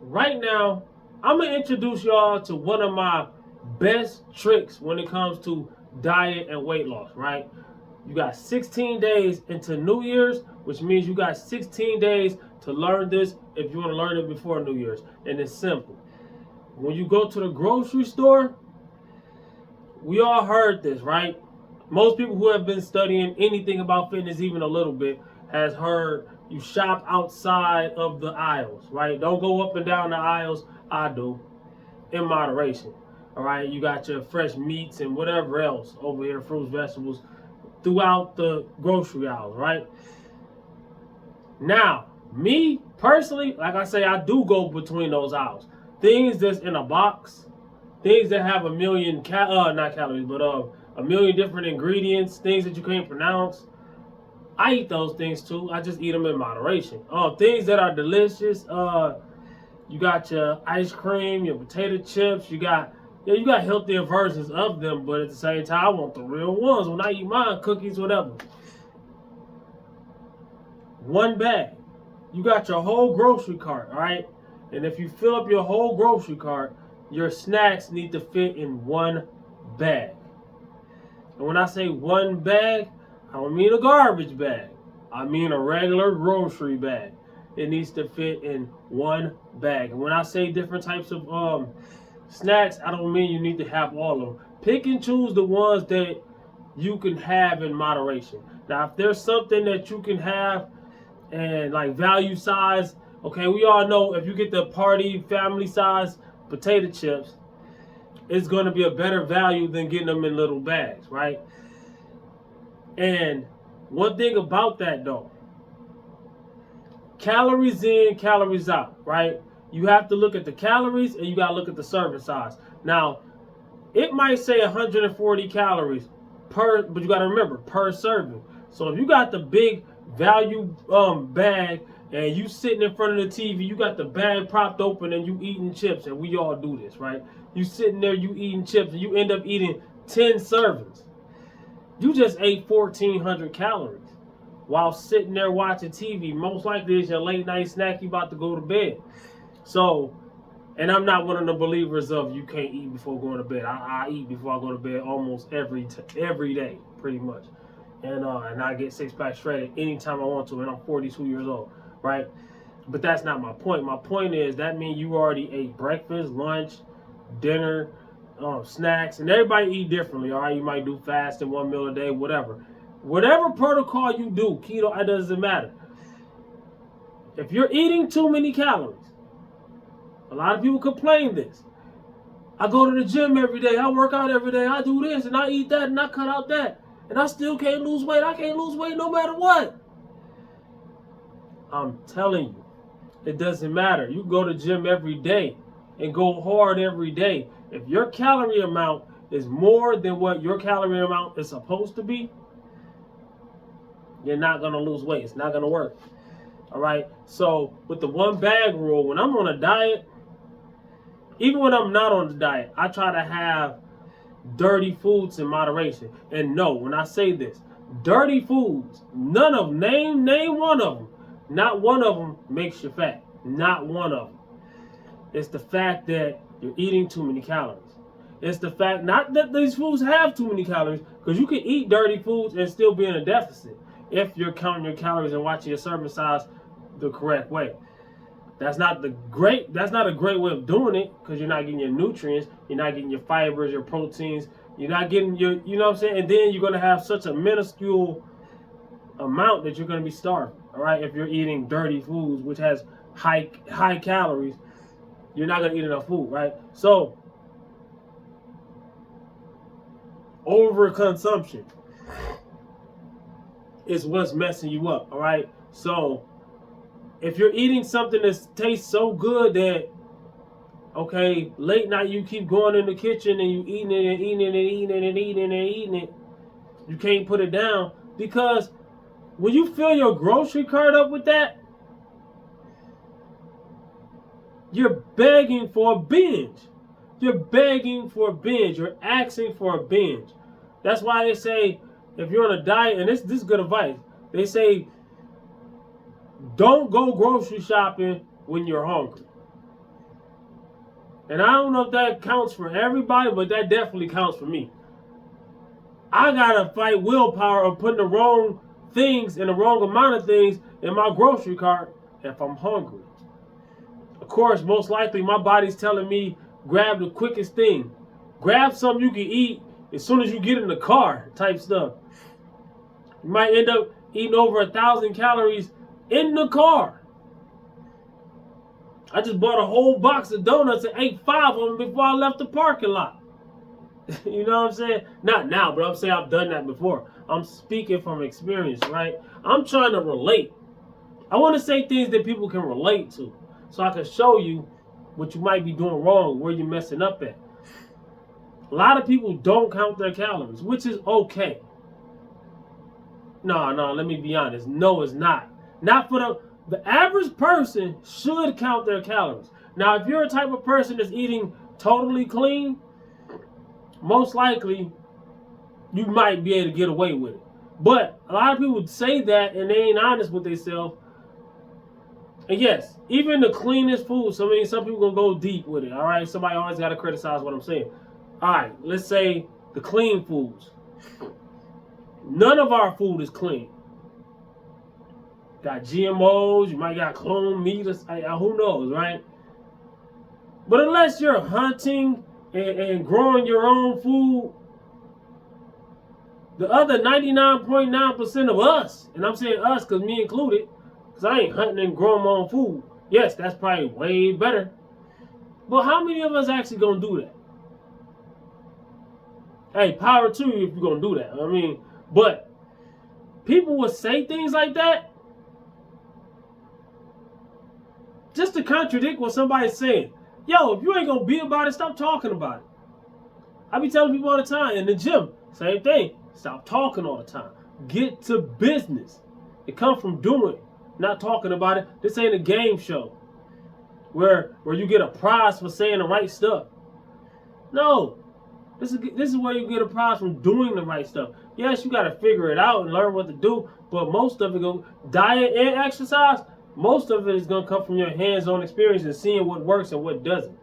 right now, I'm going to introduce y'all to one of my best tricks when it comes to diet and weight loss, right? You got 16 days into New Year's, which means you got 16 days to learn this if you want to learn it before New Year's. And it's simple. When you go to the grocery store, we all heard this, right? Most people who have been studying anything about fitness, even a little bit, has heard you shop outside of the aisles, right? Don't go up and down the aisles. I do, in moderation. All right, you got your fresh meats and whatever else over here, fruits, vegetables, throughout the grocery aisles, right? Now, me personally, like I say, I do go between those aisles. Things that's in a box, things that have a million not calories, but a million different ingredients, things that you can't pronounce. I eat those things too. I just eat them in moderation. Things that are delicious. You got your ice cream, your potato chips. You got healthier versions of them, but at the same time, I want the real ones when I eat mine. Cookies, whatever. One bag. You got your whole grocery cart, all right? And if you fill up your whole grocery cart, your snacks need to fit in one bag. And when I say one bag, I don't mean a garbage bag. I mean a regular grocery bag. It needs to fit in one bag. And when I say different types of snacks, I don't mean you need to have all of them. Pick and choose the ones that you can have in moderation. Now, if there's something that you can have and like value size, okay, we all know if you get the party family size potato chips, it's going to be a better value than getting them in little bags, right? And one thing about that though, calories in, calories out, right? You have to look at the calories and you got to look at the serving size. Now, it might say 140 calories per, but you got to remember, per serving. So if you got the big value bag and you sitting in front of the TV, you got the bag propped open and you eating chips, and we all do this, right? You sitting there, you eating chips, and you end up eating 10 servings. You just ate 1,400 calories while sitting there watching TV. Most likely it's your late night snack, you about to go to bed. So, and I'm not one of the believers of you can't eat before going to bed. I eat before I go to bed almost every day, pretty much. And I get six pack shredded anytime I want to, and I'm 42 years old, right? But that's not my point. My point is that means you already ate breakfast, lunch, dinner, snacks, and everybody eat differently, all right? You might do fasting, one meal a day, whatever. Whatever protocol you do, keto, it doesn't matter. If you're eating too many calories, a lot of people complain this. I go to the gym every day, I work out every day, I do this, and I eat that, and I cut out that. And I still can't lose weight. I can't lose weight no matter what. I'm telling you, it doesn't matter. You go to the gym every day and go hard every day. If your calorie amount is more than what your calorie amount is supposed to be, you're not going to lose weight. It's not going to work. All right? So with the one bag rule, when I'm on a diet, even when I'm not on the diet, I try to have dirty foods in moderation. And no, when I say this, dirty foods, none of them, name one of them. Not one of them makes you fat. Not one of them. It's the fact that you're eating too many calories. It's the fact, not that these foods have too many calories, because you can eat dirty foods and still be in a deficit if you're counting your calories and watching your serving size the correct way. That's not a great way of doing it, because you're not getting your nutrients, you're not getting your fibers, your proteins, you're not getting your, you know what I'm saying? And then you're going to have such a minuscule amount that you're going to be starving, all right? If you're eating dirty foods, which has high calories, you're not going to eat enough food, right? So, overconsumption is what's messing you up, all right? So, if you're eating something that tastes so good that, okay, late night you keep going in the kitchen and you eating it and eating it and eating it and eating it and eating it, you can't put it down, because when you fill your grocery cart up with that, you're begging for a binge. You're begging for a binge. You're asking for a binge. That's why they say, if you're on a diet, and this is good advice, they say, don't go grocery shopping when you're hungry. And I don't know if that counts for everybody, but that definitely counts for me. I gotta fight willpower of putting the wrong things and the wrong amount of things in my grocery cart if I'm hungry. Of course, most likely my body's telling me grab the quickest thing. Grab something you can eat as soon as you get in the car type stuff. You might end up eating over 1,000 calories in the car. I just bought a whole box of donuts and ate 5 of them before I left the parking lot. You know what I'm saying? Not now, but I'm saying I've done that before. I'm speaking from experience, right? I'm trying to relate. I want to say things that people can relate to, so I can show you what you might be doing wrong, where you're messing up at. A lot of people don't count their calories, which is okay. No, let me be honest. No, it's not. Not for the average person should count their calories. Now, if you're a type of person that's eating totally clean, most likely you might be able to get away with it. But a lot of people say that and they ain't honest with themselves. And yes, even the cleanest food, some people gonna go deep with it. All right, somebody always gotta criticize what I'm saying. All right, let's say the clean foods. None of our food is clean. Got GMOs, you might got clone meat, who knows, right? But unless you're hunting and growing your own food, the other 99.9% of us, and I'm saying us because me included, because I ain't hunting and growing my own food. Yes, that's probably way better. But how many of us actually gonna do that? Hey, power to you if you're gonna do that. I mean, but people will say things like that just to contradict what somebody's saying. Yo, if you ain't gonna be about it, stop talking about it. I be telling people all the time in the gym, same thing. Stop talking all the time. Get to business. It comes from doing, not talking about it. This ain't a game show where you get a prize for saying the right stuff. No. This is where you get a prize from doing the right stuff. Yes, you got to figure it out and learn what to do, but most of it go diet and exercise. Most of it is going to come from your hands-on experience and seeing what works and what doesn't.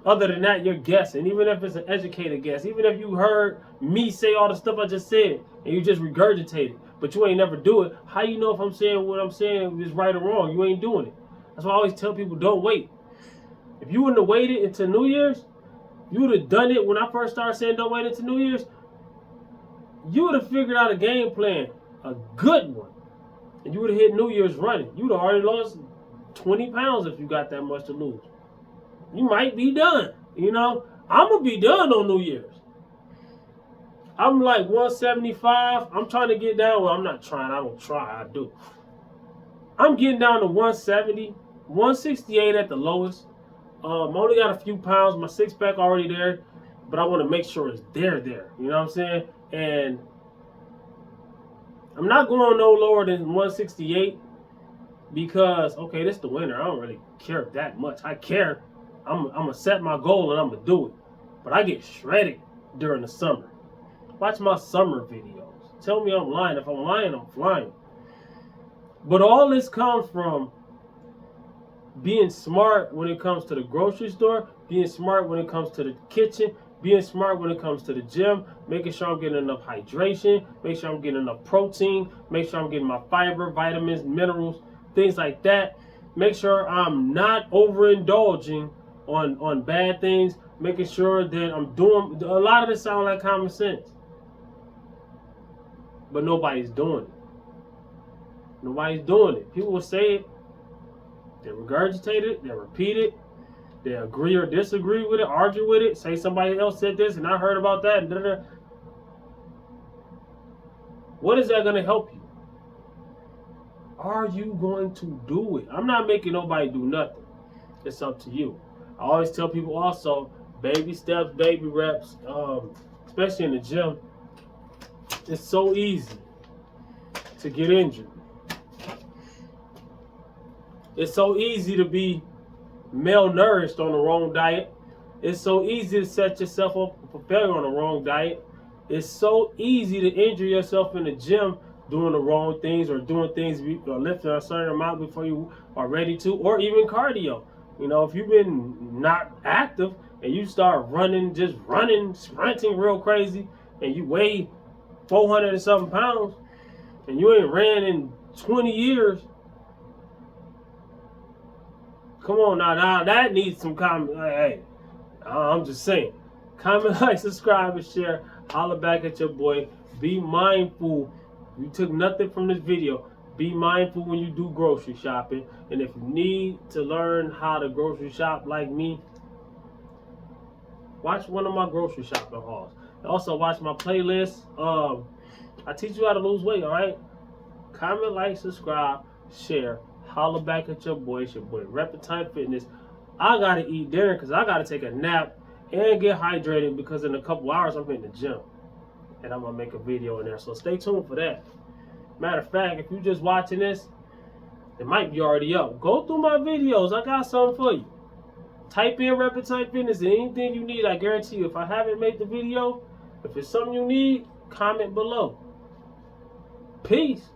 Other than that, you're guessing. Even if it's an educated guess, even if you heard me say all the stuff I just said and you just regurgitate it, but you ain't never do it, how you know if I'm saying what I'm saying is right or wrong? You ain't doing it. That's why I always tell people, don't wait. If you wouldn't have waited until New Year's, you would have done it when I first started saying don't wait until New Year's. You would have figured out a game plan, a good one, and you would have hit New Year's running. You would have already lost 20 pounds if you got that much to lose. You might be done, you know. I'm going to be done on New Year's. I'm like 175. I'm trying to get down. Well, I'm not trying. I don't try. I do. I'm getting down to 170, 168 at the lowest. I only got a few pounds. My six-pack already there, but I want to make sure it's there. You know what I'm saying? And I'm not going no lower than 168 because, okay, this is the winter. I don't really care that much. I care. I'm going to set my goal and I'm going to do it. But I get shredded during the summer. Watch my summer videos. Tell me I'm lying. If I'm lying, I'm flying. But all this comes from being smart when it comes to the grocery store, being smart when it comes to the kitchen, being smart when it comes to the gym, making sure I'm getting enough hydration, make sure I'm getting enough protein, make sure I'm getting my fiber, vitamins, minerals, things like that. Make sure I'm not overindulging on bad things, making sure that I'm doing, a lot of this sounds like common sense, but nobody's doing it. Nobody's doing it. People will say it, they regurgitate it, they repeat it, they agree or disagree with it, argue with it, say somebody else said this and I heard about that, and da-da-da. What is that going to help you? Are you going to do it? I'm not making nobody do nothing. It's up to you. I always tell people also, baby steps, baby reps, especially in the gym. It's so easy to get injured. It's so easy to be malnourished on the wrong diet. It's so easy to set yourself up for failure on the wrong diet. It's so easy to injure yourself in the gym doing the wrong things or doing things or lifting a certain amount before you are ready to, or even cardio. You know, if you've been not active and you start running, sprinting real crazy, and you weigh 400 and something pounds, and you ain't ran in 20 years, come on now that needs some comment. Hey, I'm just saying. Comment, like, subscribe, and share. Holla back at your boy. Be mindful. You took nothing from this video. Be mindful when you do grocery shopping. And if you need to learn how to grocery shop like me, watch one of my grocery shopping hauls. And also watch my playlist. I teach you how to lose weight, alright? Comment, like, subscribe, share. Holla back at your boy. It's your boy, Repetime Fitness. I gotta eat dinner because I gotta take a nap and get hydrated, because in a couple hours I'm hitting the gym. And I'm gonna make a video in there. So stay tuned for that. Matter of fact, if you're just watching this, it might be already up. Go through my videos. I got something for you. Type in Repetime Fitness and anything you need. I guarantee you, if I haven't made the video, if it's something you need, comment below. Peace.